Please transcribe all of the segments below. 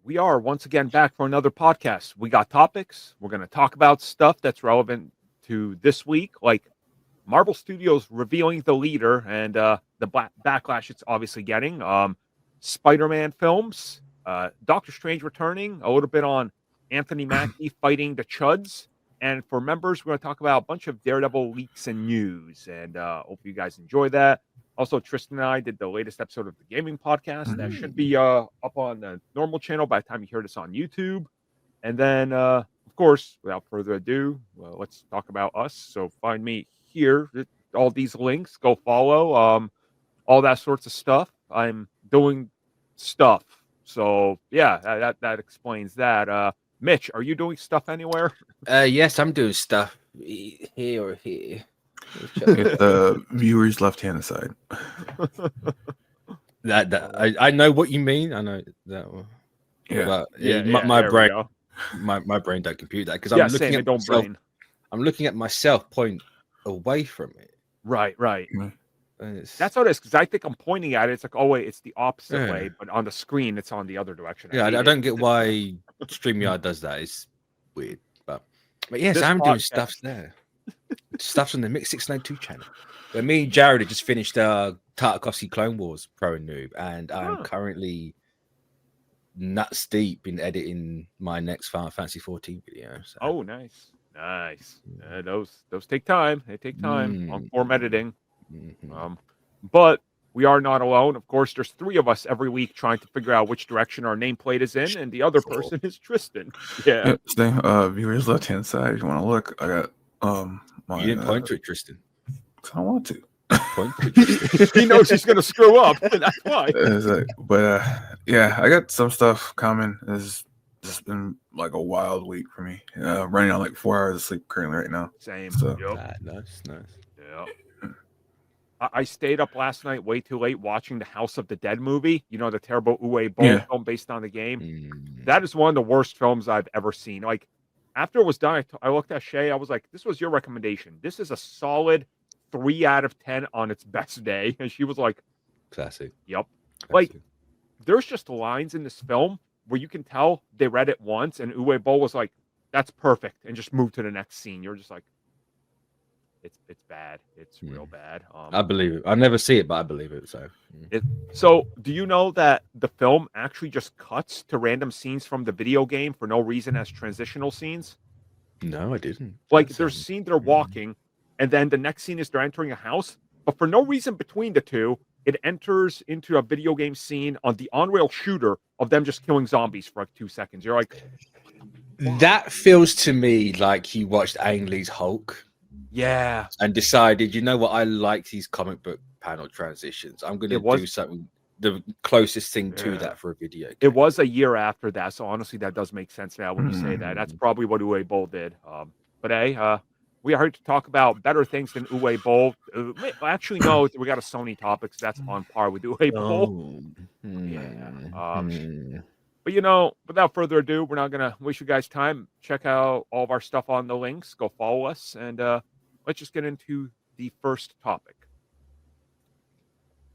we are once again back for another podcast. We got topics. We're going to talk about stuff that's relevant to this week, like Marvel Studios revealing the leader and the backlash it's obviously getting. Spider-Man films, Doctor Strange returning, a little bit on Anthony Mackie fighting the Chuds. And for members, we're going to talk about a bunch of Daredevil leaks and news. And hope you guys enjoy that. Also, Tristan and I did the latest episode of the gaming podcast. That should be up on the normal channel by the time you hear this on YouTube. And then, of course, without further ado, let's talk about us. So find me here. All these links. Go follow. All that sorts of stuff. I'm doing stuff. So, yeah, that explains that. Mitch, are you doing stuff anywhere? Yes, I'm doing stuff here or here. Get the viewer's left-hand side. I know what you mean. I know that one. Yeah, My brain don't compute that because I'm looking at myself. I'm looking at myself point away from it. Right. Mm-hmm. That's how it is, because I think I'm pointing at it. It's like, oh wait, it's the opposite way, but on the screen, it's on the other direction. Yeah, I don't get why StreamYard does that. It's weird, but yes, I'm doing stuff there. Stuff's on the Mix 692 channel. But me and Jared have just finished Tartakovsky Clone Wars Pro and Noob, and I'm currently nuts deep in editing my next Final Fantasy 14 video. So. Oh, nice. Those take time. They take time on form editing. Mm-hmm. But we are not alone. Of course, there's three of us every week trying to figure out which direction our nameplate is in, and the other person is Tristan. Yeah. Viewers left-hand side. If you want to look, I got you didn't point to it, Tristan. I don't want to. Point to it. He knows he's going to screw up. That's why. Yeah, I got some stuff coming. It's just been like a wild week for me. Running on like 4 hours of sleep currently right now. Same. So. Nice. Yeah. I stayed up last night way too late watching the House of the Dead movie. You know, the terrible Uwe Boll film based on the game. That is one of the worst films I've ever seen. Like, after it was done, I looked at Shay. I was like, this was your recommendation. This is a solid 3 out of 10 on its best day. And she was like, classic. Yep. Classic. Like, there's just lines in this film where you can tell they read it once and Uwe Boll was like, that's perfect. And just moved to the next scene. You're just like, it's bad. It's real bad. I believe it. I never see it, but I believe it. So do you know that the film actually just cuts to random scenes from the video game for no reason as transitional scenes? No, I didn't. Like there's a scene they're walking, and then the next scene is they're entering a house, but for no reason between the two, it enters into a video game scene on the on-rail shooter of them just killing zombies for like 2 seconds. You're like, that feels to me like he watched Ang Lee's Hulk. Yeah. And decided, you know what, I like these comic book panel transitions. I'm going to do something, the closest thing to that for a video game. It was a year after that, so honestly, that does make sense now when you say that. That's probably what Uwe Boll did. But hey, we are here to talk about better things than Uwe Boll. Actually, no, we got a Sony topic, so that's on par with Uwe Boll. But, you know, without further ado, we're not going to waste you guys' time. Check out all of our stuff on the links. Go follow us, and let's just get into the first topic.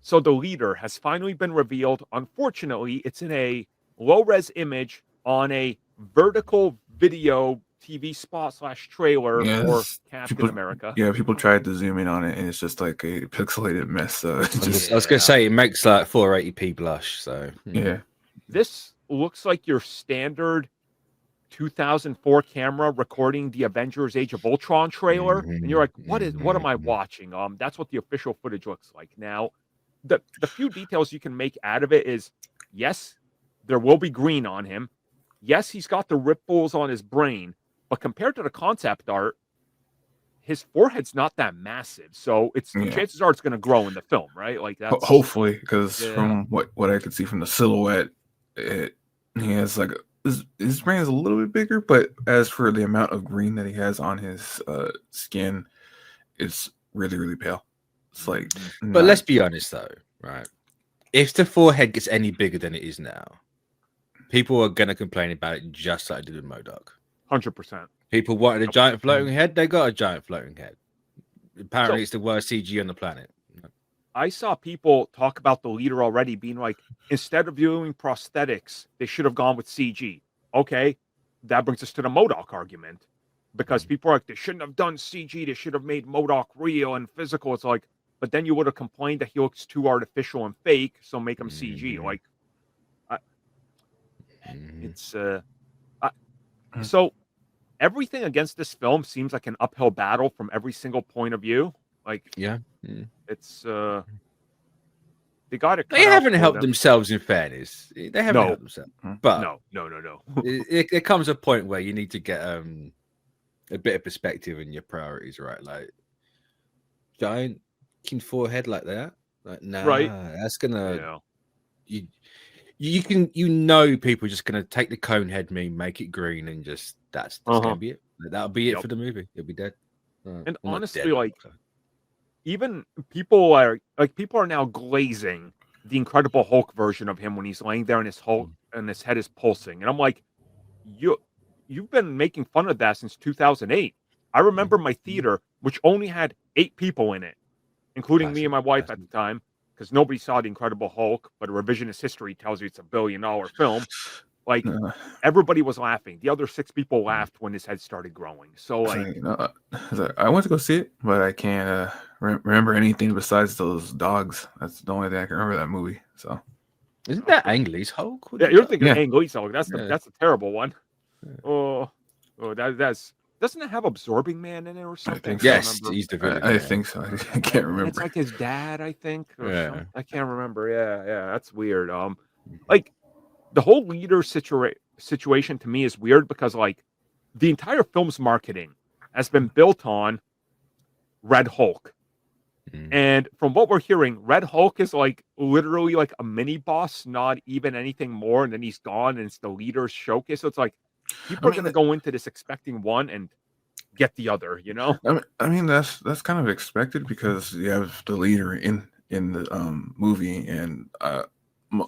So the leader has finally been revealed. Unfortunately, it's in a low-res image on a vertical video TV spot / trailer for Captain America. Yeah, people tried to zoom in on it, and it's just like a pixelated mess. I was going to say, it makes like 480p blush. So yeah. This looks like your standard 2004 camera recording the Avengers Age of Ultron trailer, and you're like, what am I watching? That's what the official footage looks like. Now, the few details you can make out of it is, yes, there will be green on him. Yes, he's got the ripples on his brain, but compared to the concept art, his forehead's not that massive. So chances are it's going to grow in the film, right? Like that's hopefully, because from what I could see from the silhouette, he has like his brain is a little bit bigger, but as for the amount of green that he has on his skin, it's really, really pale. It's like, but let's be honest though, right? If the forehead gets any bigger than it is now, people are gonna complain about it just like I did with MODOK. 100%. People wanted a giant floating head, they got a giant floating head. Apparently, it's the worst CG on the planet. I saw people talk about the leader already being like, instead of doing prosthetics, they should have gone with CG. Okay, that brings us to the MODOK argument. Because people are like, they shouldn't have done CG, they should have made MODOK real and physical. It's like, but then you would have complained that he looks too artificial and fake, so make him CG. Like, it's so everything against this film seems like an uphill battle from every single point of view. Like, it's they got it. They haven't helped themselves. In fairness, they haven't helped themselves. But no. It comes a point where you need to get a bit of perspective in your priorities, right? Like, giant king forehead like that, like, nah, right? That's gonna you can people are just gonna take the cone head meme, make it green, and just that's gonna be it. That'll be it for the movie. It'll be dead. And honestly, dead, like, even people are now glazing the Incredible Hulk version of him when he's laying there and his Hulk and his head is pulsing, and I'm like, you've been making fun of that since 2008. I remember my theater, which only had 8 people in it, including me and my wife at the time, because nobody saw The Incredible Hulk, but revisionist history tells you it's $1 billion film. Like, everybody was laughing. The other 6 people laughed when his head started growing. So, like, I went to go see it, but I can't remember anything besides those dogs. That's the only thing I can remember that movie. So, isn't that Ang Lee's Hulk? Yeah, you're thinking Ang Lee's Hulk. That's a terrible one. Oh, that's doesn't it have Absorbing Man in it or something? Yes, he's the villain. I think so. I can't remember. It's like his dad, I think. I can't remember. Yeah, that's weird. Like, the whole leader situation to me is weird because, like, the entire film's marketing has been built on Red Hulk. And from what we're hearing, Red Hulk is like literally like a mini boss, not even anything more, and then he's gone and it's the leader's showcase. So it's like, people are going to go into this expecting one and get the other, you know? I mean that's kind of expected because you have the leader in the movie, and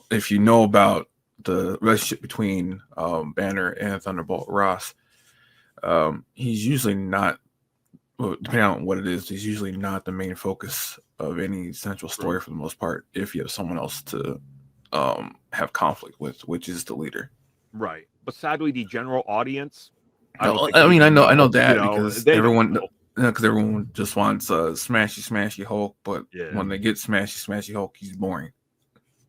if you know about the relationship between Banner and Thunderbolt Ross, he's usually not, depending on what it is, he's usually not the main focus of any central story for the most part, if you have someone else to have conflict with, which is the leader. Right. But sadly, the general audience, I know that, because everyone just wants smashy Hulk, but when they get smashy Hulk, he's boring.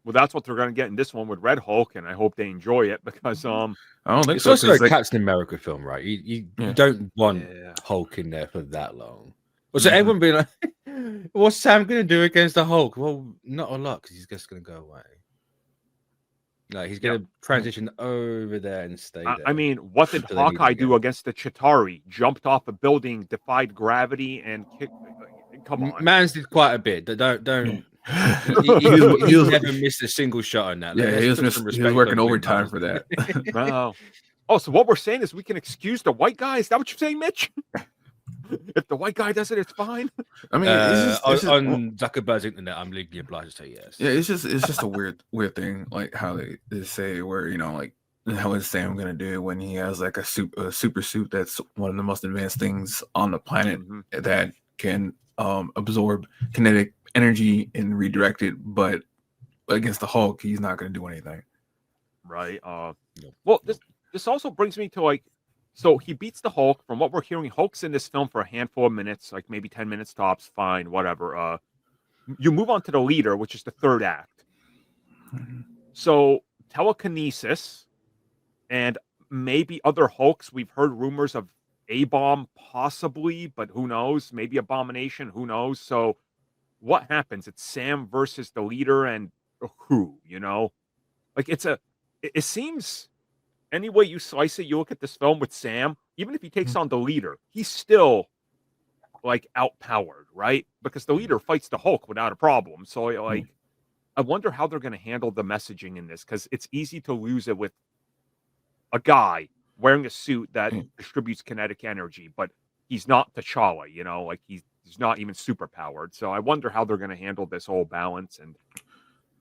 Well, that's what they're going to get in this one with Red Hulk, and I hope they enjoy it because I don't think it's also a Captain America film, right? You don't want Hulk in there for that long. So everyone being like, "What's Sam going to do against the Hulk?" Well, not a lot, because he's just going to go away. Like, he's going to transition over there and stay there. I mean, what did Hawkeye do against the Chitauri? Jumped off a building, defied gravity, and kicked. Come on, Mans did quite a bit. Don't. He never missed a single shot on that. Like, he was working overtime for that. Wow. Oh, so what we're saying is we can excuse the white guy? Is that what you're saying, Mitch? If the white guy does it, it's fine. I mean, on Zuckerberg's internet, I'm legally obliged to say yes. Yeah, it's just a weird thing, like how they say where, you know, like, how is Sam gonna do it when he has like a super suit that's one of the most advanced things on the planet that can absorb kinetic energy and redirect it, but against the Hulk, he's not gonna do anything. Right. Well, this also brings me to, like, so he beats the Hulk. From what we're hearing, Hulk's in this film for a handful of minutes, like maybe 10 minutes tops. Fine, whatever. You move on to the leader, which is the third act. So telekinesis and maybe other Hulks. We've heard rumors of A-Bomb possibly, but who knows? Maybe Abomination, who knows? So what happens? It's Sam versus the leader, and who, you know? Like, it seems... Any way you slice it, you look at this film with Sam, even if he takes on the leader, he's still, like, outpowered, right? Because the leader fights the Hulk without a problem. So, like, I wonder how they're going to handle the messaging in this, because it's easy to lose it with a guy wearing a suit that distributes kinetic energy, but he's not T'Challa, you know? Like, he's not even super powered. So I wonder how they're going to handle this whole balance and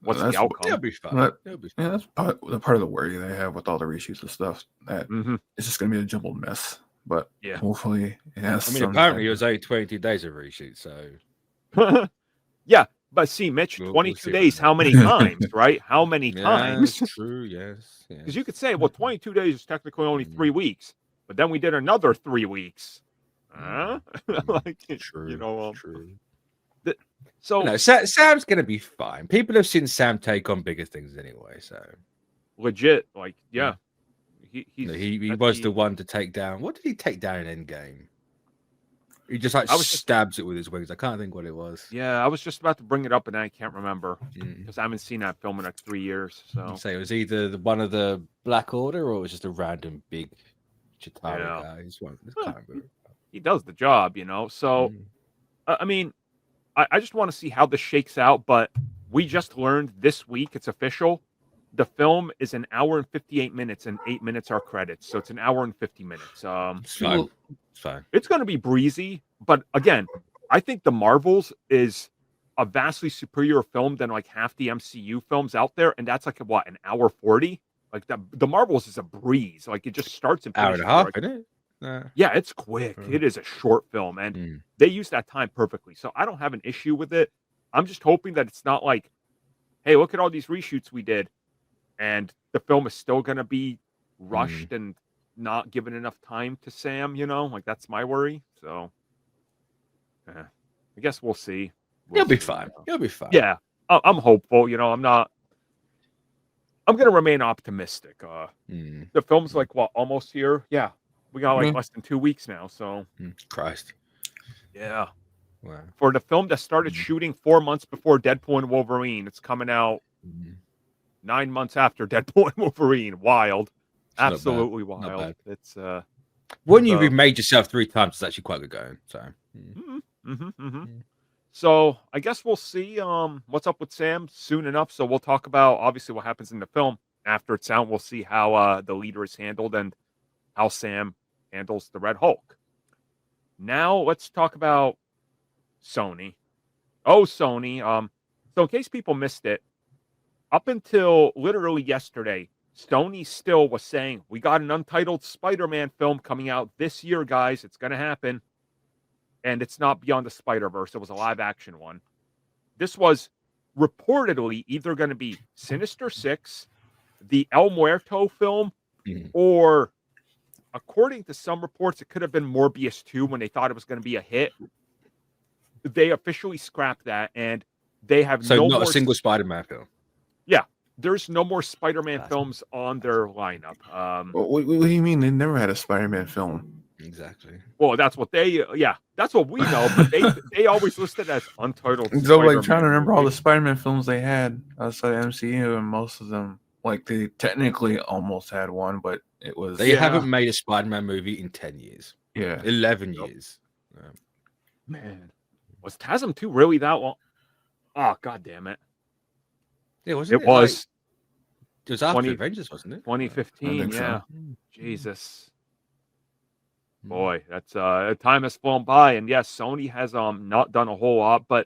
what's the outcome. It'll be fun. Yeah, that's part of the worry they have with all the reshoots and stuff. That it's just going to be a jumbled mess. But hopefully it has. I mean, apparently it was only 22 days of reshoot. So yeah, But see, Mitch, We'll 22 see days, about how many times, right? How many that. times? That's true. Yes. Because you could say, well, 22 days is technically only 3 Mm. weeks, but then we did another 3 weeks. Like, True. True. So No, Sam's gonna be fine. People have seen Sam take on bigger things anyway, so legit, like, yeah, he was the one to take down. What did he take down in Endgame? He just like stabs it with his wings. I can't think what it was. Yeah, I was just about to bring it up, and I can't remember Mm. because I haven't seen that film in like 3 years. So Say it was either one of the Black Order or it was just a random big Chitara guy. He does the job, you know. So I mean, I just want to see how this shakes out. But we just learned this week, it's official. The film is an hour and 58 minutes, and 8 minutes are credits. So it's an hour and 50 minutes. It's fine. It's fine. It's going to be breezy. But again, I think The Marvels is a vastly superior film than like half the MCU films out there. And that's like, what, an hour 40? Like The Marvels is a breeze. Like it just starts and hour and a half, isn't it? Yeah, it's quick. It is a short film, and they use that time perfectly. So I don't have an issue with it. I'm just hoping that it's not like, hey, look at all these reshoots we did, and the film is still going to be rushed and not given enough time to Sam, you know? Like, that's my worry. So, I guess we'll see. He'll be fine. He'll be fine. Yeah, I'm hopeful. You know, I'm going to remain optimistic. The film's like, what, almost here? Yeah. We got like less than 2 weeks now, so. Christ. Yeah. Wow. For the film that started shooting 4 months before Deadpool and Wolverine, it's coming out 9 months after Deadpool and Wolverine. Wild. Absolutely wild. It's when you remade yourself 3 times, it's actually quite good going. So So I guess we'll see what's up with Sam soon enough. So we'll talk about obviously what happens in the film after it's out. We'll see how the leader is handled and how Sam handles the Red Hulk. Now let's talk about Sony. Oh, Sony. So in case people missed it, up until literally yesterday, Sony still was saying, we got an untitled Spider-Man film coming out this year, guys. It's going to happen. And it's not Beyond the Spider-Verse. It was a live-action one. This was reportedly either going to be Sinister Six, the El Muerto film, or according to some reports, it could have been Morbius 2 when they thought it was going to be a hit. They officially scrapped that, and they have not a single Spider-Man film. Yeah, there's no more Spider-Man films on their lineup. What do you mean? They never had a Spider-Man film. Exactly. Well, that's what that's what we know, but they always listed as untitled. So, like, trying to remember all the Spider-Man films they had outside MCU, and most of them, like, they technically almost had one, but it was they haven't made a Spider-Man movie in 10 years. Yeah, 11 years. Man, was TASM 2 really that long? Oh, god damn it! Yeah, wasn't it? Was. It was after Avengers, wasn't it? 2015. Yeah. So. Jesus. Boy, that's time has flown by, and yes, Sony has not done a whole lot. But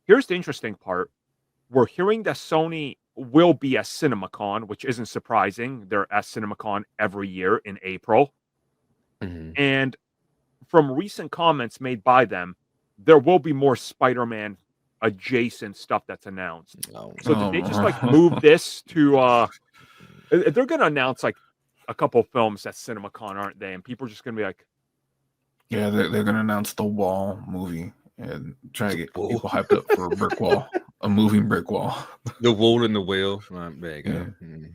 here's the interesting part: we're hearing that Sony will be at CinemaCon, which isn't surprising. They're at CinemaCon every year in April, and from recent comments made by them, there will be more Spider-Man adjacent stuff that's announced. So did they just like move this to? They're going to announce like a couple films at CinemaCon, aren't they? And people are just going to be like, yeah, they're going to announce the Wall movie and try to get people hyped up for a brick wall, a moving brick wall. The Wall and the Wheel. Right, there you go. Yeah.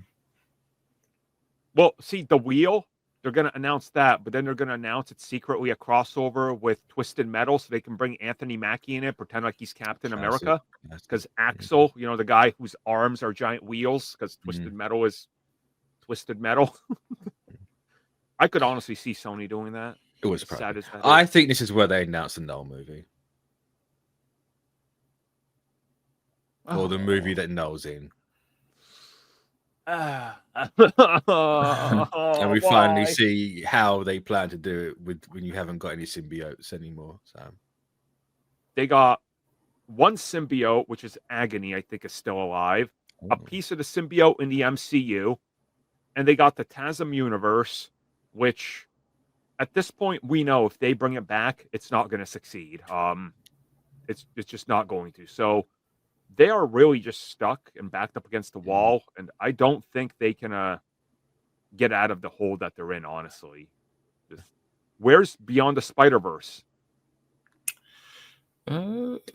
Well, see, the Wheel, they're going to announce that, but then they're going to announce it's secretly a crossover with Twisted Metal, so they can bring Anthony Mackie in it, pretend like he's Captain America. Because Axel, you know, the guy whose arms are giant wheels, because Twisted Metal is Twisted Metal. I could honestly see Sony doing that. It was sad. I think this is where they announced the Null movie. Or the movie that Null's in. And we finally see how they plan to do it when you haven't got any symbiotes anymore. So they got one symbiote, which is Agony, I think is still alive. A piece of the symbiote in the MCU. And they got the TASM universe, which at this point we know if they bring it back, it's not going to succeed. It's just not going to. So they are really just stuck and backed up against the wall, and I don't think they can get out of the hole that they're in. Honestly, where's Beyond the Spider-Verse?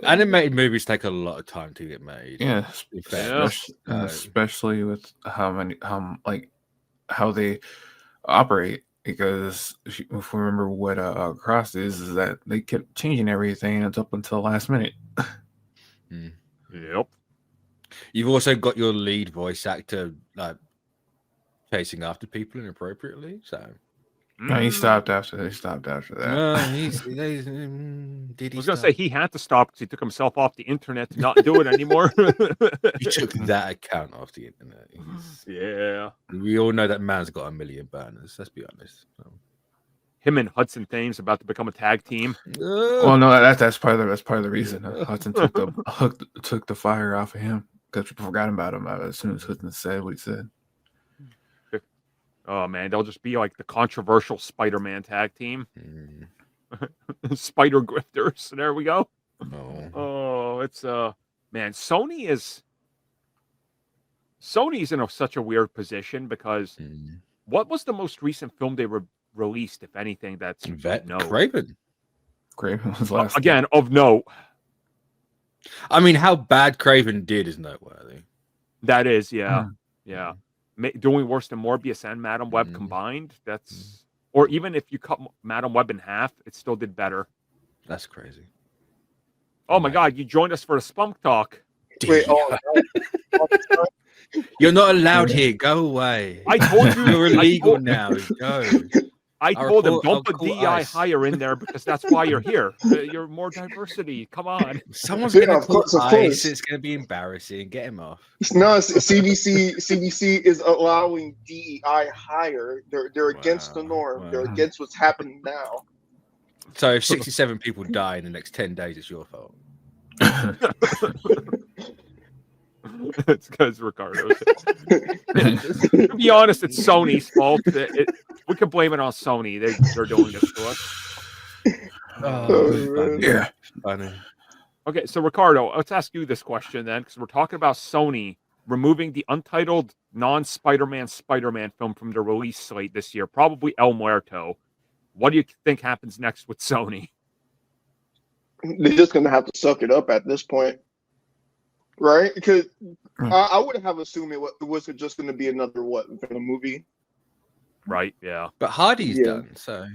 Animated movies take a lot of time to get made. Yeah, Yeah. especially with how they operate. Because if we remember what Cross is that they kept changing everything. It's up until last minute. Yep. You've also got your lead voice actor like chasing after people inappropriately. So No, he stopped after that. Did he? I was gonna say he had to stop because he took himself off the internet to not do it anymore. He took that account off the internet. Yeah. We all know that man's got a million burners. Let's be honest. Him and Hudson Thames about to become a tag team. Well, no, that's part of the reason Hudson took the fire off of him because people forgot about him as soon as Hudson said what he said. Oh man, they'll just be like the controversial Spider-Man tag team. Spider Grifters. There we go. Oh, it's man, Sony's in such a weird position because what was the most recent film they released, if anything, that's Craven was last again of note. I mean, how bad Craven did is noteworthy. That is, yeah. Doing worse than Morbius and Madam Web combined. That's or even if you cut Madam Web in half, it still did better. That's crazy. Oh my God, you joined us for a spunk talk. Wait, you're not allowed here. Go away. I told you you're illegal now. Go. I told him don't put DEI higher in there because that's why you're here. You're more diversity. Come on. Someone's going to call ICE. It's going to be embarrassing. Get him off. No, CBC is allowing DEI higher. They're against the norm. They're against what's happening now. So if 67 people die in the next 10 days, it's your fault. It's because Ricardo. To be honest, it's Sony's fault. We can blame it on Sony. They're doing this to us. Yeah. Funny. Okay, so Ricardo, let's ask you this question then, because we're talking about Sony removing the untitled non-Spider-Man Spider-Man film from the release slate this year, probably El Muerto. What do you think happens next with Sony? They're just going to have to suck it up at this point. Right? Because I would have assumed it was just going to be another Venom movie. Right, yeah. But Hardy's done, so.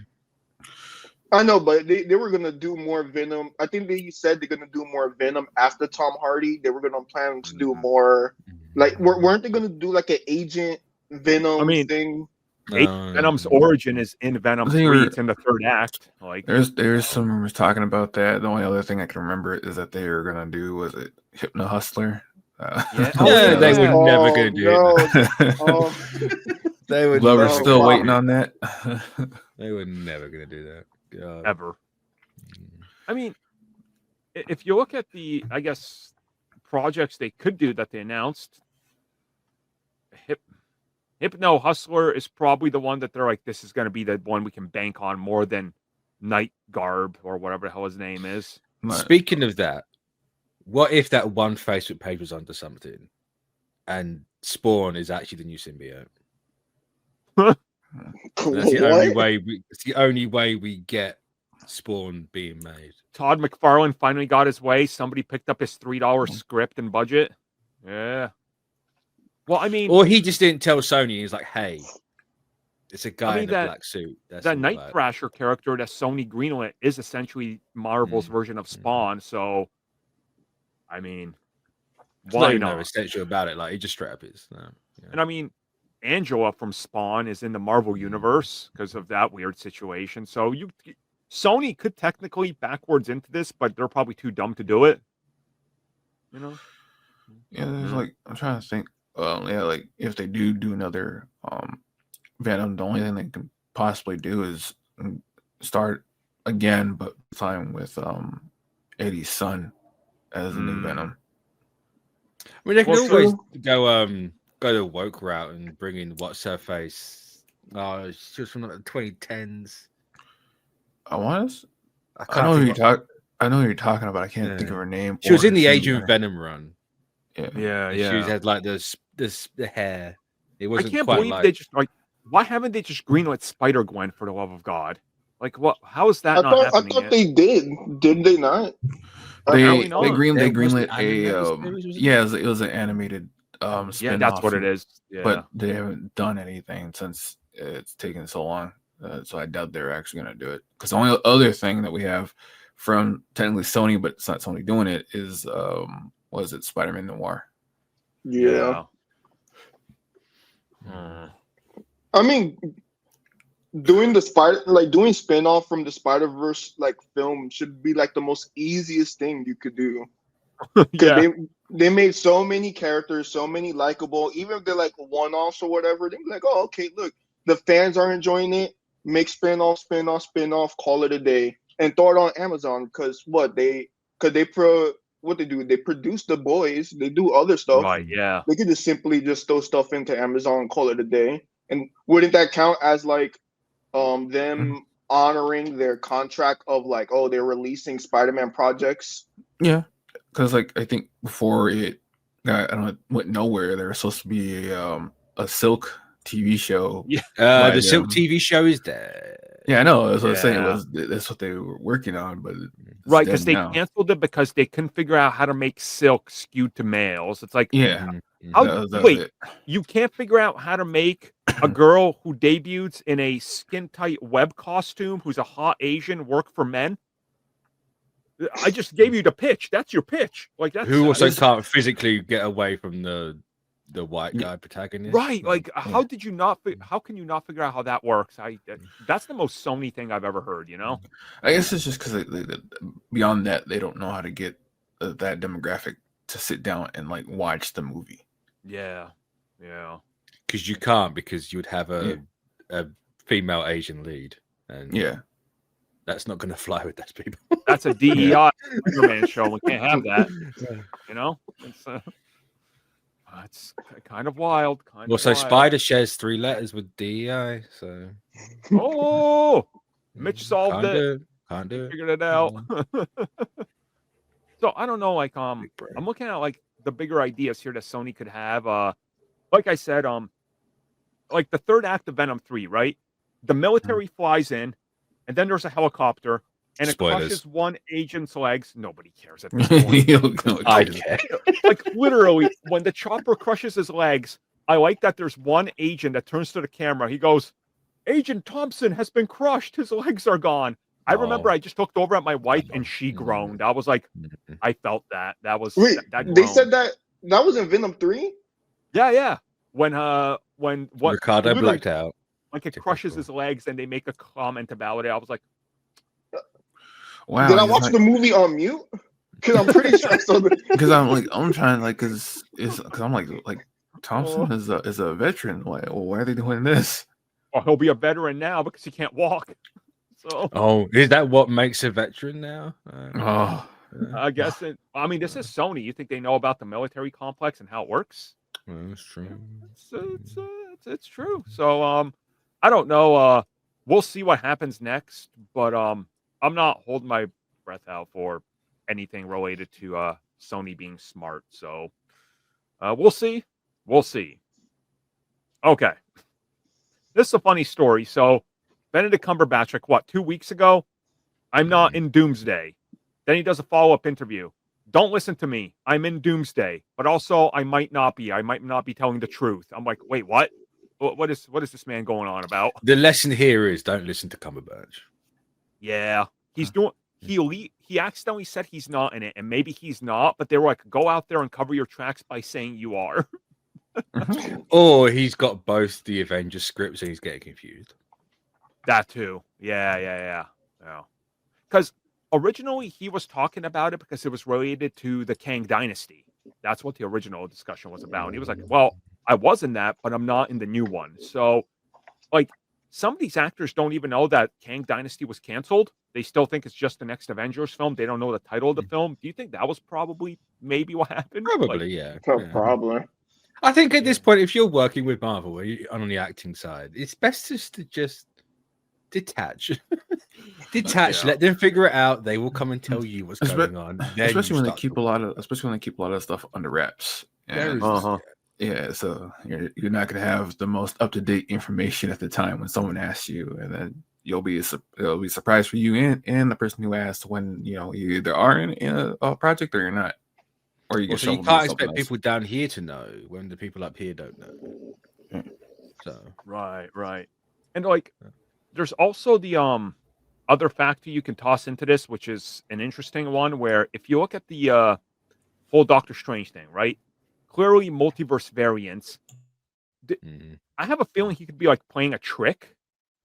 I know, but they were going to do more Venom. I think they said they're going to do more Venom after Tom Hardy. They were going to plan to do more. Like, weren't they going to do like an Agent Venom thing? Venom's origin is in Venom 3. It's in the third act. Like there's some rumors talking about that. The only other thing I can remember is that they were gonna do was it Hypno Hustler. They were never gonna do it. They would. Lover's still waiting on that. They were never gonna do that. God. Ever. I mean, if you look at the, I guess, projects they could do that they announced, Hypno Hustler is probably the one that they're like, this is going to be the one we can bank on more than Night Garb or whatever the hell his name is. Speaking of that, what if that one Facebook page was onto something and Spawn is actually the new symbiote? That's the only way it's the only way we get Spawn being made. Todd McFarlane finally got his way. Somebody picked up his $3 script and budget. Yeah. Well, I mean, or he just didn't tell Sony. He's like, "Hey, it's a guy in a black suit." That Night Thrasher character that Sony greenlit is essentially Marvel's version of Spawn. So, I mean, why not? Essential about it, like he just straight up is. No, yeah. And I mean, Angela from Spawn is in the Marvel universe because of that weird situation. So Sony could technically backwards into this, but they're probably too dumb to do it. You know? Yeah, there's like I'm trying to think. Like if they do another Venom, the only thing they can possibly do is start again, but time with Eddie's son as a new Venom. I mean, they can always go the woke route and bring in what's her face. Oh, she was from the 2010s. I know who you're talking about. I can't think of her name. She was in the Agent Venom run. Yeah. The shoes had like the hair. It I wasn't can't quite believe like they just like. Why haven't they just greenlit Spider-Gwen for the love of God? Like, what? How is that not I happening thought yet? they did. Did they not? Apparently They not. greenlit animated a series, was it? yeah, it was an animated Yeah, spin-off. that's what it is. Yeah. But they haven't done anything since it's taken so long. So I doubt they're actually going to do it. Because the only other thing that we have from technically Sony, but it's not Sony doing it, is was it Spider-Man Noir? Yeah. Hmm. I mean, doing doing spin-off from the Spider-Verse like film should be like the most easiest thing you could do. Because Yeah. they made so many characters, so many likable, even if they're like one-offs or whatever, they're like, oh, okay, look, the fans are enjoying it. Make spin-off, call it a day, and throw it on Amazon. Because what they do, they produce The Boys, they do other stuff. Right. Yeah. They could just simply just throw stuff into Amazon and call it a day. And wouldn't that count as like them honoring their contract of like, oh, they're releasing Spider-Man projects? Yeah, because like I think before it, I don't know, went nowhere. There was supposed to be a Silk TV show. Yeah. The Silk TV show is there. Yeah, I know. That's what I was saying. Yeah. That's what they were working on, but it's Right, dead because they now. canceled it because they couldn't figure out how to make Silk skewed to males. It's like, Yeah, how, that was wait, it. you can't figure out how to make a girl who debuts in a skin tight web costume who's a hot Asian work for men? I just gave you the pitch. That's your pitch. Like that's Who also can't physically get away from the white guy protagonist, right. Like, how did you not? How can you not figure out how that works? That's the most Sony thing I've ever heard. You know, I guess it's just because beyond that, they don't know how to get that demographic to sit down and like watch the movie. yeah. because you can't, because you would have a female Asian lead, and that's not going to fly with those people. That's a DEI Spider-Man show. We can't have that. You know, it's kind of wild. So Spider shares 3 letters with DEI, so Mitch solved it. Can't do it. Figured it out. So I don't know. Like I'm looking at like the bigger ideas here that Sony could have. Like I said, like the third act of Venom 3, right? The military flies in, and then there's a helicopter, and it crushes one agent's legs. Nobody cares at this point. I care. Like literally, when the chopper crushes his legs, I like that there's one agent that turns to the camera. He goes, "Agent Thompson has been crushed. His legs are gone." I remember I just looked over at my wife and she groaned. I was like, I felt that. That was that They said that was in Venom 3? Yeah. When Ricardo blacked out. Like it crushes his legs and they make a comment about it. I was like, wow. Did I watch the movie on mute? Because I'm pretty sure I saw the. Because I'm trying like because I'm like Thompson is a veteran. Why are they doing this? Oh, he'll be a veteran now because he can't walk. So is that what makes a veteran now? I guess I mean, this is Sony. You think they know about the military complex and how it works? That's true. It's true. So I don't know. We'll see what happens next, but I'm not holding my breath out for anything related to Sony being smart. So we'll see. Okay. This is a funny story. So Benedict Cumberbatch, like 2 weeks ago, I'm not in Doomsday. Then he does a follow-up interview. Don't listen to me. I'm in Doomsday, but also I might not be. I might not be telling the truth. I'm like, wait, what? What is this man going on about? The lesson here is don't listen to Cumberbatch. Yeah, he's doing. He accidentally said he's not in it, and maybe he's not. But they were like, go out there and cover your tracks by saying you are. Or he's got both the Avengers scripts and he's getting confused. That too. Yeah. Because originally he was talking about it because it was related to the Kang Dynasty. That's what the original discussion was about. And he was like, well, I was in that, but I'm not in the new one. So, like, some of these actors don't even know that Kang Dynasty was canceled. They still think it's just the next Avengers film. They don't know the title of the film. Do you think that was maybe what happened? Probably, yeah. Probably. I think at this point, if you're working with Marvel on the acting side, it's best just to detach. Detach. Let them figure it out. They will come and tell you what's going on. Especially when they keep a lot of stuff under wraps. And, yeah, so you're not gonna have the most up to date information at the time when someone asks you, and then it'll be a surprise for you and the person who asked when you either are in a project or you're not, or you get so you can't expect people down here to know when the people up here don't know. So right, and like, there's also the other factor you can toss into this, which is an interesting one, where if you look at the whole Doctor Strange thing, right? Clearly, multiverse variants. I have a feeling he could be like playing a trick.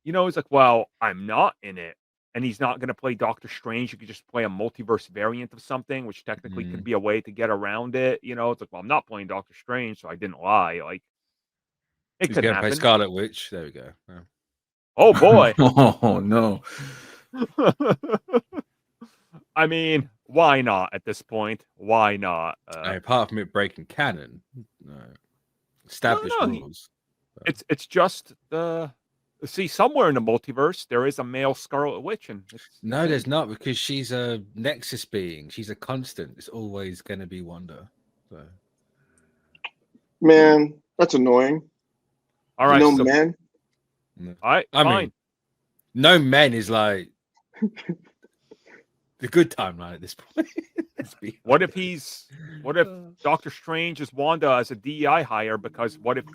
He's like, well, I'm not in it, and he's not going to play Doctor Strange. You could just play a multiverse variant of something, which technically could be a way to get around it. It's like, well, I'm not playing Doctor Strange, so I didn't lie. Like, it could happen. Play Scarlet Witch. There we go. Oh boy. Oh no. I mean, why not at this point? Why not? Apart from it breaking canon, established rules. It's just somewhere in the multiverse there is a male Scarlet Witch, and no, there's not, because she's a Nexus being. She's a constant. It's always going to be Wanda. So. Man, that's annoying. All right, man. All right, I mean, no men is like the good timeline at this point. What if Doctor Strange is Wanda as a DEI hire? Because what if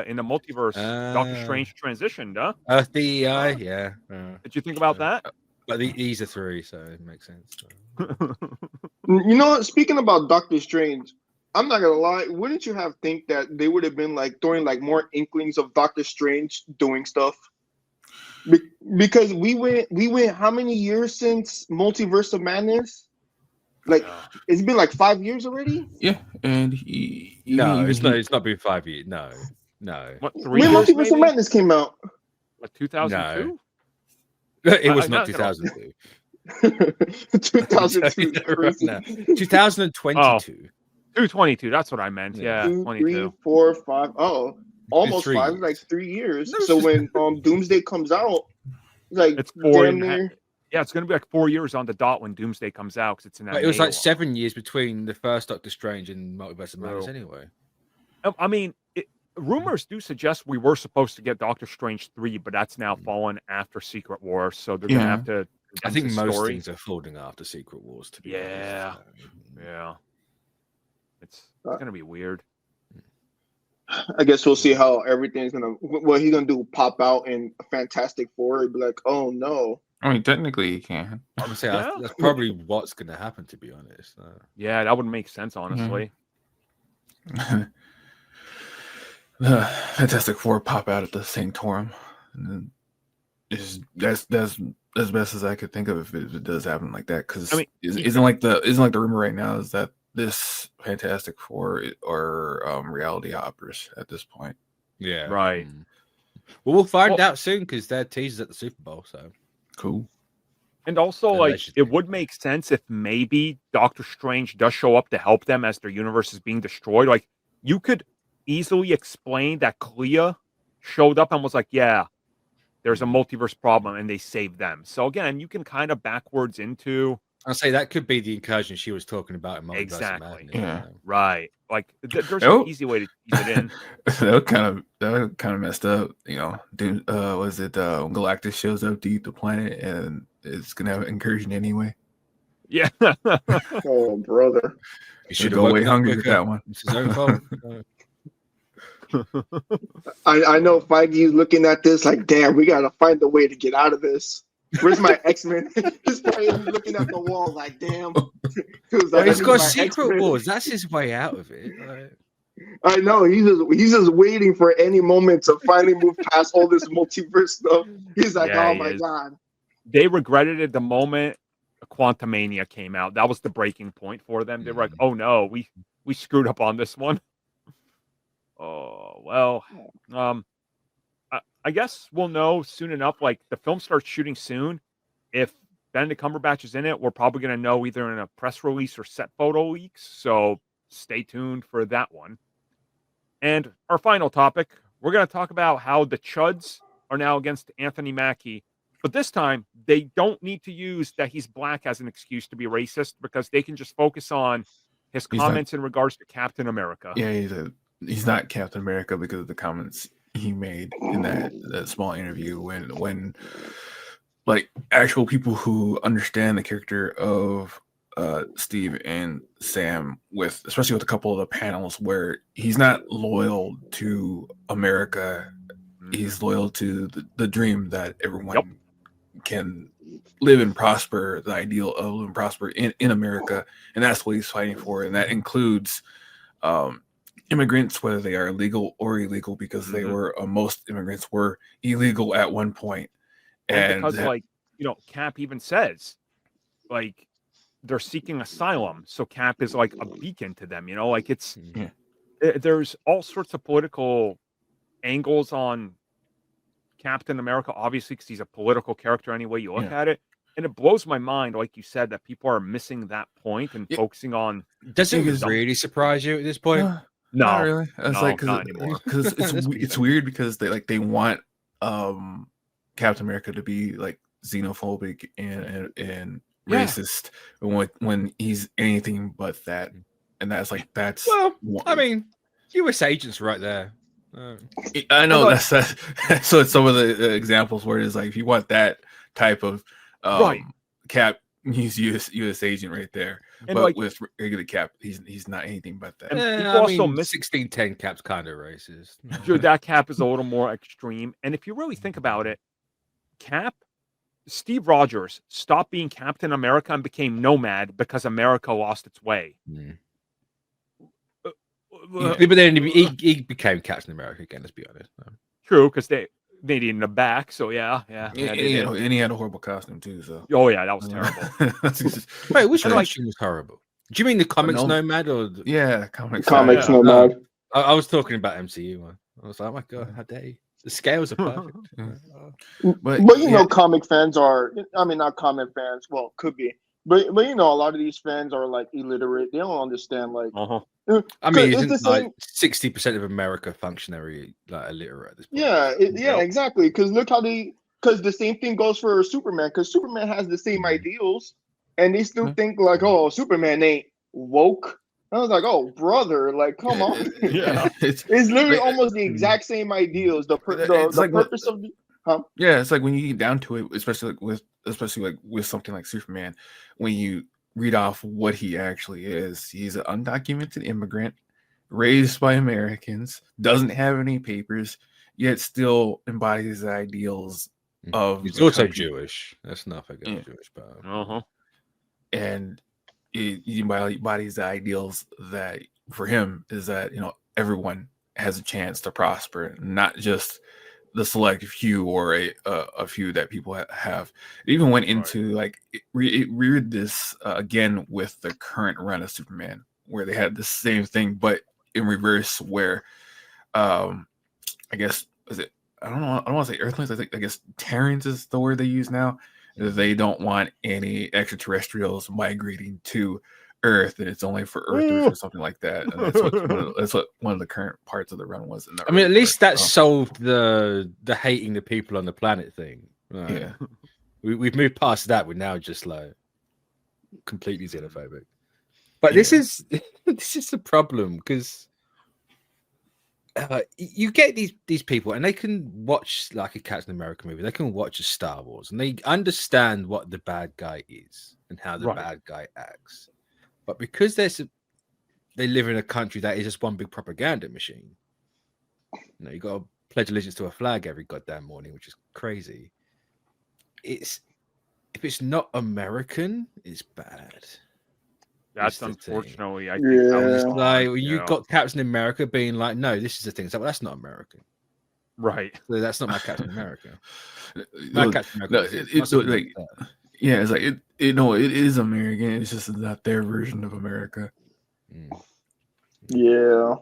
in the multiverse Doctor Strange transitioned? Earth DEI, yeah. Did you think about that? But these are three, so it makes sense. Speaking about Doctor Strange, I'm not gonna lie. Wouldn't you have think that they would have been like throwing like more inklings of Doctor Strange doing stuff? Because we went how many years since Multiverse of Madness? Like, it's been like 5 years already. Yeah, and it's not been 5 years. No. What, 3 when years? Multiverse of Madness came out? What, 2002? No. It was not 2002. 2002. 2022. 222. That's what I meant. Yeah, 2, 22. 3, 4, 5. Oh, almost 3 5. years. Like 3 years. So when Doomsday comes out, like It's 4 damn near. Yeah, it's going to be like 4 years on the dot when Doomsday comes out, because it's in that. It was like 7 years between the first Doctor Strange and Multiverse of Madness, anyway. I mean, rumors do suggest we were supposed to get Doctor Strange 3, but that's now fallen after Secret Wars, so they're going to have to. I think most things are folding after Secret Wars. To be honest. Yeah. It's going to be weird. I guess we'll see how everything's gonna. What he's gonna do? Pop out in Fantastic Four? Be like, oh no. I mean, technically, he can. I'm gonna say that's probably what's gonna happen. To be honest. Yeah, that would make sense. Honestly. Fantastic Four pop out at the Sanctorum, and then that's as best as I could think of if it does happen like that. Because isn't like the rumor right now is that this Fantastic Four are reality hoppers at this point. Yeah. Right. Well, we'll find out soon because they're teasers at the Super Bowl. So cool. And also, it would make sense if maybe Doctor Strange does show up to help them as their universe is being destroyed. Like, you could easily explain that Clea showed up and was like, yeah, there's a multiverse problem, and they saved them. So again, you can kind of backwards into. I'll say that could be the incursion she was talking about in Multiverse Exactly. of Madness. Yeah. Right. Like, there's an easy way to tease it in. that kind of messed up. Was it Galactus shows up to eat the planet and it's gonna have an incursion anyway? Yeah. Oh, brother. You should go way hungry with that one. It's his own fault. I know Feige's looking at this like, damn, we gotta find a way to get out of this. Where's my X-Men? He's probably looking at the wall like, damn. He's got Secret Wars. That's his way out of it. I know. He's just waiting for any moment to finally move past all this multiverse stuff. He's like, oh my God. They regretted it the moment Quantumania came out. That was the breaking point for them. They were like, oh no, we screwed up on this one. Oh, well. I guess we'll know soon enough. Like, the film starts shooting soon. If Benedict Cumberbatch is in it, we're probably going to know either in a press release or set photo leaks. So stay tuned for that one. And our final topic, we're going to talk about how the Chuds are now against Anthony Mackie But this time, they don't need to use that he's black as an excuse to be racist because they can just focus on his comments in regards to Captain America. Yeah, he's not Captain America because of the comments he made in that small interview when like actual people who understand the character of Steve and Sam, especially with a couple of the panels where he's not loyal to America, he's loyal to the dream that everyone can live and prosper, the ideal of live and prosper in America, and that's what he's fighting for, and that includes immigrants, whether they are legal or illegal, because they were most immigrants were illegal at one point, and because like Cap even says like they're seeking asylum, so Cap is like a beacon to them, like it's there's all sorts of political angles on Captain America, obviously, because he's a political character anyway you look at it. And it blows my mind, like you said, that people are missing that point and focusing on. Does it really surprise you at this point? No, not really. It's like because it's weird because they want Captain America to be like xenophobic and racist when he's anything but that, and that's I mean, U.S. agents right there. I know that's so it's some of the examples where it's like if you want that type of Cap, he's U.S. agent right there. And but with regular Cap, he's not anything but that. And people also miss 1610 Cap's kind of racist. Sure, that Cap is a little more extreme. And if you really think about it, Steve Rogers stopped being Captain America and became Nomad because America lost its way. But then he became Captain America again. Let's be honest. True, because they needed him back. So yeah. And he had a horrible costume too. So that was terrible. Wait, which costume was horrible? Do you mean the comics Nomad or comics Nomad? No, I was talking about MCU one. I was like, oh my god, how dare you? The scales are perfect. But comic fans are. I mean, not comic fans. Well, could be. But a lot of these fans are like illiterate. They don't understand like. I mean, isn't like 60% of America functionary like illiterate at this point? Yeah, exactly. Because look how because the same thing goes for Superman. Because Superman has the same ideals, and they still think like, oh, Superman ain't woke. I was like, oh, brother, like, come on. It's literally almost the exact same ideals. The purpose of the. Yeah, it's like when you get down to it, especially with something like Superman, when you read off what he actually is. He's an undocumented immigrant, raised by Americans, doesn't have any papers, yet still embodies the ideals of. He's also Jewish. That's not against Jewish, but and he embodies the ideals that for him is that everyone has a chance to prosper, not just the select few or a few that people have. It even went into like read this again with the current run of Superman, where they had the same thing but in reverse, where I guess I don't want to say Earthlings. I guess Terrans is the word they use now. They don't want any extraterrestrials migrating to Earth, and it's only for Earthers or something like that. And that's what one of the current parts of the run was. I mean, at least that solved the hating the people on the planet thing. Right? Yeah, we've moved past that. We're now just like completely xenophobic. But this is the problem because you get these people, and they can watch like a Captain America movie. They can watch a Star Wars, and they understand what the bad guy is and how the bad guy acts. But because they live in a country that is just one big propaganda machine, you got to pledge allegiance to a flag every goddamn morning, which is crazy. If it's not American, it's bad. That's unfortunately, I think that was like when you got Captain America being like, "No, this is the thing." It's like, well, that's not American, right? So that's not my Captain America. It's like it is American. It's just not their version of America. Yeah,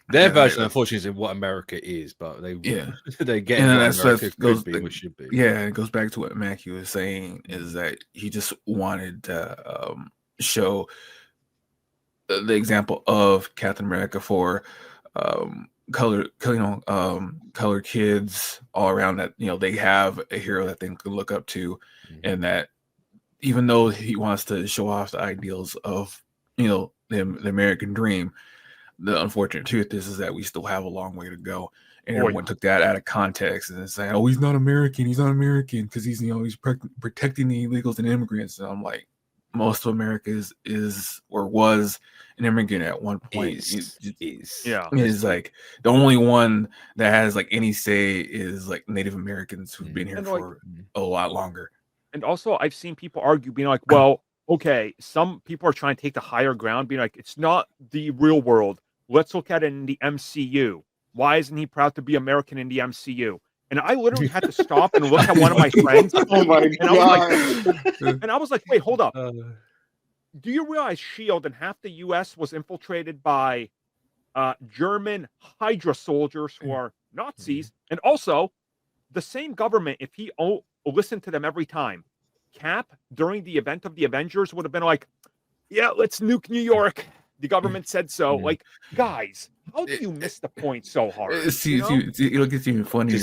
their version, unfortunately, is what America is. But they get and what America could be, what should be. Yeah, it goes back to what Mackie was saying: is that he just wanted to show the example of Captain America for color kids all around that they have a hero that they can look up to, and that even though he wants to show off the ideals of the American dream, the unfortunate truth is that we still have a long way to go. And everyone took that out of context and saying, "Oh, he's not American because he's he's protecting the illegals and immigrants." And I'm like, most of America is or was an immigrant at one point. Is like the only one that has like any say is like Native Americans who've been here for a lot longer. And also, I've seen people argue, being like, "Well, okay, some people are trying to take the higher ground, being like, it's not the real world. Let's look at it in the MCU. Why isn't he proud to be American in the MCU?" And I literally had to stop and look at one of my friends. Oh my god! I was like, "Wait, hold up. Do you realize S.H.I.E.L.D. and half the U.S. was infiltrated by German Hydra soldiers who are Nazis? And also, the same government, if he listened to them every time, Cap, during the event of the Avengers, would have been like, yeah, let's nuke New York. The government said so." Like, guys, how do you miss the point so hard? It'll get even funnier.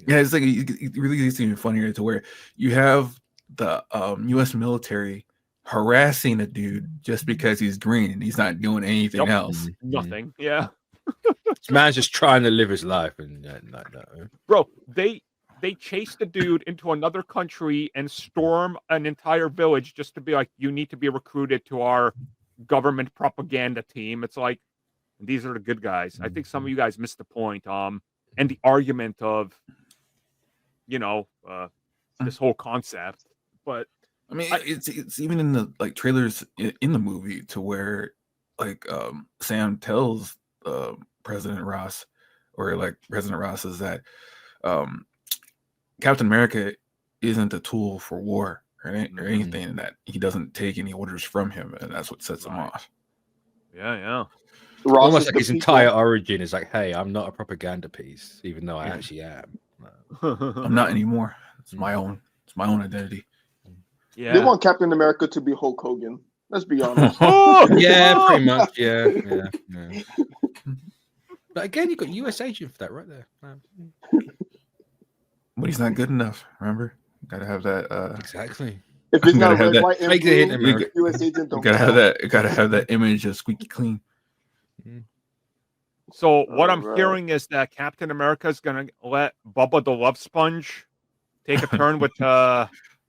Yeah, it's like it really gets even funnier to where you have the U.S. military harassing a dude just because he's green and he's not doing anything else. Nothing. Yeah. This man's just trying to live his life, and bro, they chased the dude into another country and storm an entire village just to be like, "You need to be recruited to our government propaganda team." It's like, these are the good guys. I think some of you guys missed the point. And the argument of, this whole concept. But I mean, it's even in the like trailers in the movie to where like Sam tells President Ross is that Captain America isn't a tool for war or anything, and that he doesn't take any orders from him, and that's what sets him off. Yeah. Almost like his entire origin is like, "Hey, I'm not a propaganda piece, even though I actually am. I'm not anymore. It's my own identity." Yeah. They want Captain America to be Hulk Hogan. Let's be honest. Yeah, pretty much. Yeah. But again, you got US agent for that right there. But he's not good enough. Remember, gotta have that. Exactly. If it's not red, white, and blue, US agent don't. Gotta have that. Gotta have that image of squeaky clean. So what I'm hearing is that Captain America is gonna let Bubba the Love Sponge take a turn with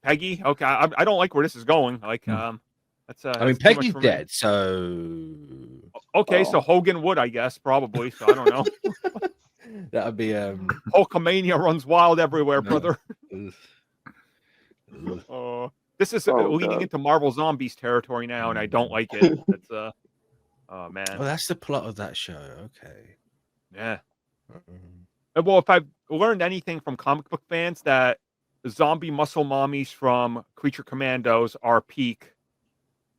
Peggy. Okay, I don't like where this is going. Like, that's. I mean, Peggy's dead, so. Okay, so Hogan would, I guess, probably. So I don't know. That would be Hulkamania runs wild everywhere, brother. This is leading into Marvel Zombies territory now, and I don't like it. It's oh man. Oh, that's the plot of that show. Okay. Yeah. Well, if I've learned anything from comic book fans, that zombie muscle mommies from Creature Commandos are peak.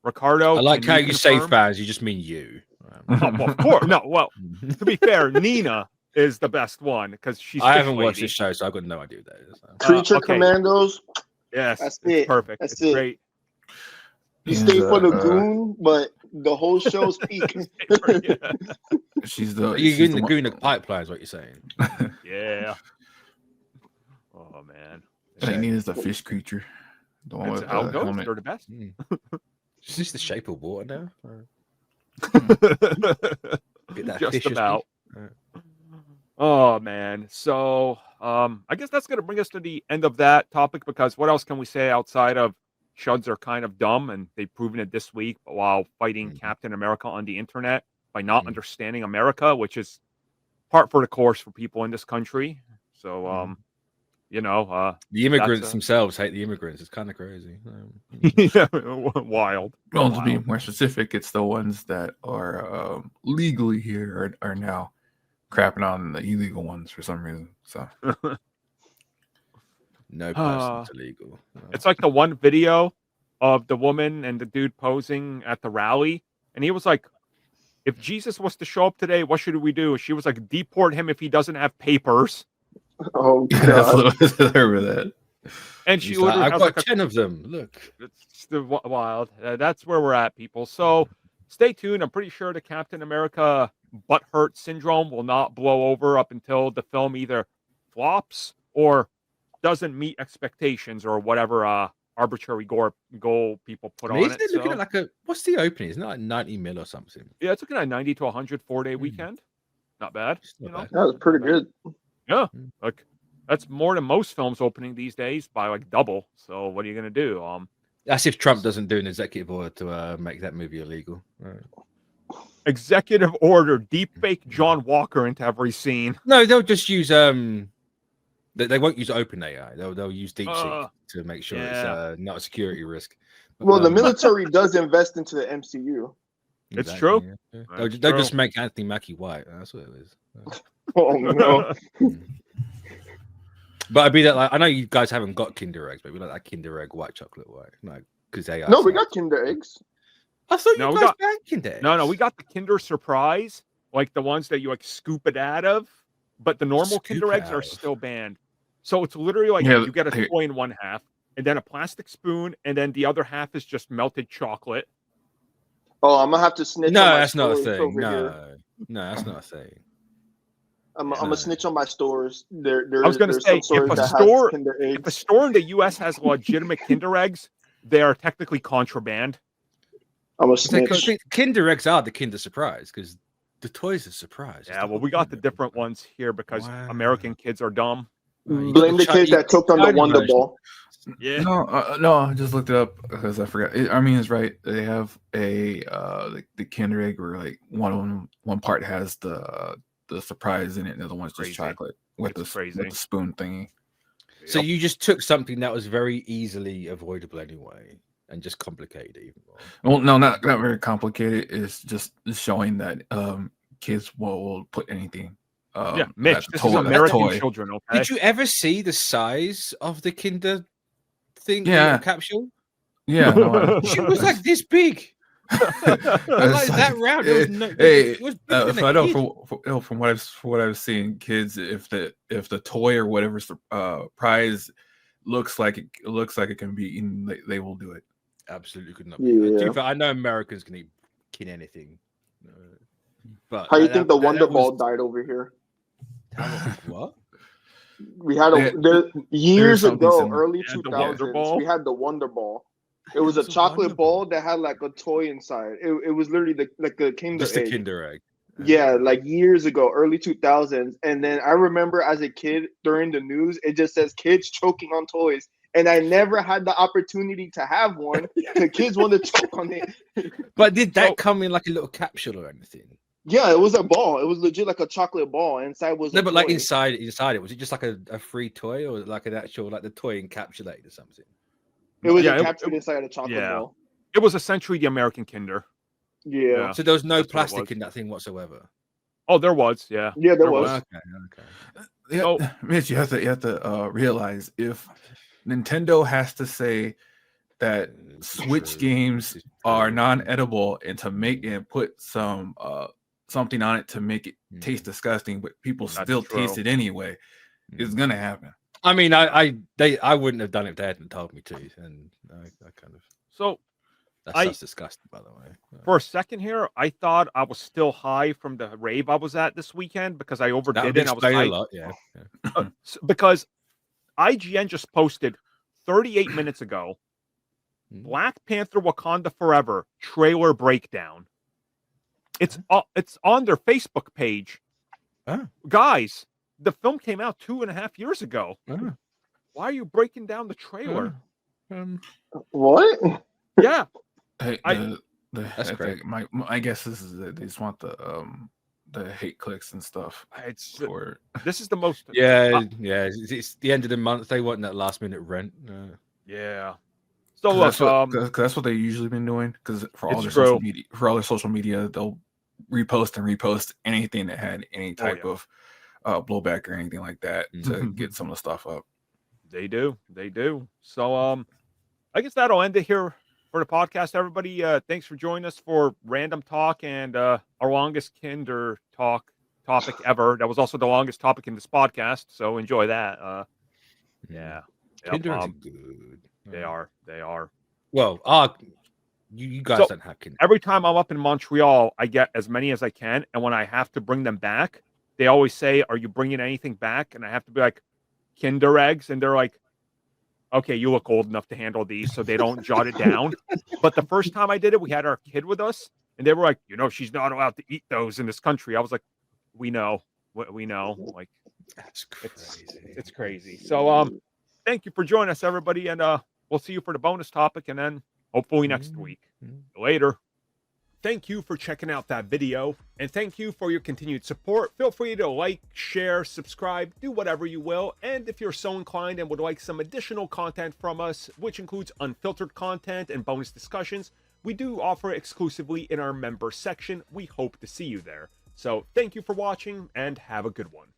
Ricardo, I like how you say fans. You just mean you. Well, of course. No. Well, to be fair, Nina is the best one because she's. I haven't watched this show, so I've got no idea what that is. Creature Commandos. Yes, that's it's it. Perfect. That's it's great. You stay for the goon, but the whole show's peak. She's in the goon pipeline, is what you're saying. Yeah. Oh man. I think Nina's the fish creature. The one with how it goes. They're the best. Is this the shape of water now? Just about. Oh man. So I guess that's gonna bring us to the end of that topic, because what else can we say outside of Chuds are kind of dumb, and they've proven it this week while fighting Captain America on the internet by not understanding America, which is part for the course for people in this country. So the immigrants themselves hate the immigrants. It's kind of crazy. Wild. Well, to be more specific, it's the ones that are legally here are now crapping on the illegal ones for some reason. So no person's illegal. It's like the one video of the woman and the dude posing at the rally, and he was like, "If Jesus was to show up today, what should we do?" She was like, "Deport him if he doesn't have papers." Oh god! I remember that. And she literally I've got 10 of them. Look, it's wild. That's where we're at, people. So stay tuned. I'm pretty sure the Captain America butthurt syndrome will not blow over up until the film either flops or doesn't meet expectations or whatever arbitrary goal people put on Isn't it. it looking at like a what's the opening? Isn't it like 90 mil or something? Yeah, it's looking at 90 to 100 4-day weekend. Not bad. Not bad. That was pretty good. Yeah, like that's more than most films opening these days by like double. So what are you gonna do? That's if Trump doesn't do an executive order to make that movie illegal. Right. Executive order: deepfake John Walker into every scene. No, they'll just use they won't use open AI. They'll use DeepSeek to make sure it's not a security risk. Well, the military does invest into the MCU. It's true. Yeah. They'll just make Anthony Mackie white. That's what it is. Oh no! But I'd be that like I know you guys haven't got Kinder eggs, but we like that Kinder egg white chocolate white, like because they are. No, we got Kinder eggs. I thought No, you we guys got- banned Kinder eggs. No, we got the Kinder Surprise, like the ones that you like scoop it out of, but the normal Scoop Kinder eggs out are of. still banned. So it's literally like Yeah, you get a hey. toy in one half, and then a plastic spoon, and then the other half is just melted chocolate. Oh, I'm gonna have to snitch. No, on my that's not a stores thing. over No, here. no, that's not a thing. I'm No. gonna snitch on my stores. There, I was gonna there's say, some if stores a that store- have Kinder If a eggs. store in the U.S. has legitimate Kinder eggs, they are technically contraband. I'm a It's like, snitch. Kinder eggs are the Kinder Surprise because the toys are surprise. Yeah, well, we got the different ones here because Wow. American kids are dumb. You got Blame the kids that choked on the China Wonder version. Ball. Yeah. No, I just looked it up because I forgot. Armin is right. They have a the Kinder egg where like one part has the surprise in it, and the other one's just Crazy. chocolate with It's the crazy. with the spoon thingy. So you just took something that was very easily avoidable anyway, and just complicated it even more. Well, no, not very complicated. It's just showing that kids will put anything. Yeah, Mitch, that's a this toy- is that's a American toy. children, okay? Did you ever see the size of the Kinder thing? Yeah. The capsule. Yeah, no, She was like this big. Like that round. There was no, Hey, it was bigger than if a I know kid. from what I've seen, kids, if the toy or whatever's prize looks like it can be eaten, they will do it. Absolutely could not. Yeah. I know Americans can eat anything. But How you that- think the that Wonder was- Ball died over here? What? We had There- years something ago, similar. early Yeah, the Wonder 2000s. Ball. We had the Wonder Ball. It was a What's a chocolate Wonder Ball? ball that had like a toy inside. It was literally the Kinder Just a egg. Kinder egg. Yeah, like years ago, early 2000s. And then I remember as a kid during the news, it just says kids choking on toys. And I never had the opportunity to have one. The kids want to choke on it. But did that So- come in like a little capsule or anything? Yeah, it was a ball. It was legit like a chocolate ball. Inside was No, a but like toy. inside it, was it just like a free toy or like an actual like the toy encapsulated or something? It was Yeah, encapsulated inside a chocolate yeah. ball. It was essentially the American Kinder. Yeah. So there was no That's what it plastic was. in that thing whatsoever. Oh, there was, yeah. Yeah, there There was. Okay. Yeah, So- Mitch, you have to realize if Nintendo has to say that Switch True. games This is are true. non-edible and to make and put some something on it to make it taste Mhm. disgusting, but people That's still true. taste it anyway, it's gonna happen. I mean, I wouldn't have done it if they hadn't told me to, and I kind of So that's disgusting, by the way. for a second here, I thought I was still high from the rave I was at this weekend because I That overdid would it. And I was explain a high. lot, yeah. Because IGN just posted 38 minutes ago Mhm. Black Panther Wakanda Forever trailer breakdown. It's on their Facebook page. Oh. Guys, the film came out 2.5 years ago. Oh. Why are you breaking down the trailer? What? Yeah. Hey, I- That's great. My guess is that they just want the hate clicks and stuff It's for this is the most Yeah, yeah. It's the end of the month. They want that last minute rent. yeah. So look, cause that's what they've usually been doing. Because for all It's their social true. media, they'll repost anything that had any type yeah. of blowback or anything like that to Mhm. get some of the stuff up. They do. So I guess that'll end it here for the podcast. Everybody, thanks for joining us for random talk and our longest Kinder topic ever. That was also the longest topic in this podcast. So enjoy that. Yeah. Yep, Kinder eggs are good. they are. Well, You guys So, don't have Kinder. Every time I'm up in Montreal, I get as many as I can, and when I have to bring them back, they always say, "Are you bringing anything back?" And I have to be like, "Kinder eggs," and they're like, "Okay, you look old enough to handle these," so they don't jot it down. But the first time I did it, we had our kid with us, and they were like, "She's not allowed to eat those in this country." I was like, "We know, we know." Like, That's crazy. it's crazy. So, thank you for joining us, everybody, and we'll see you for the bonus topic, and then hopefully next week. Later. Thank you for checking out that video, and thank you for your continued support. Feel free to like, share, subscribe, do whatever you will, and if you're so inclined and would like some additional content from us, which includes unfiltered content and bonus discussions, we do offer exclusively in our member section. We hope to see you there. So thank you for watching, and have a good one.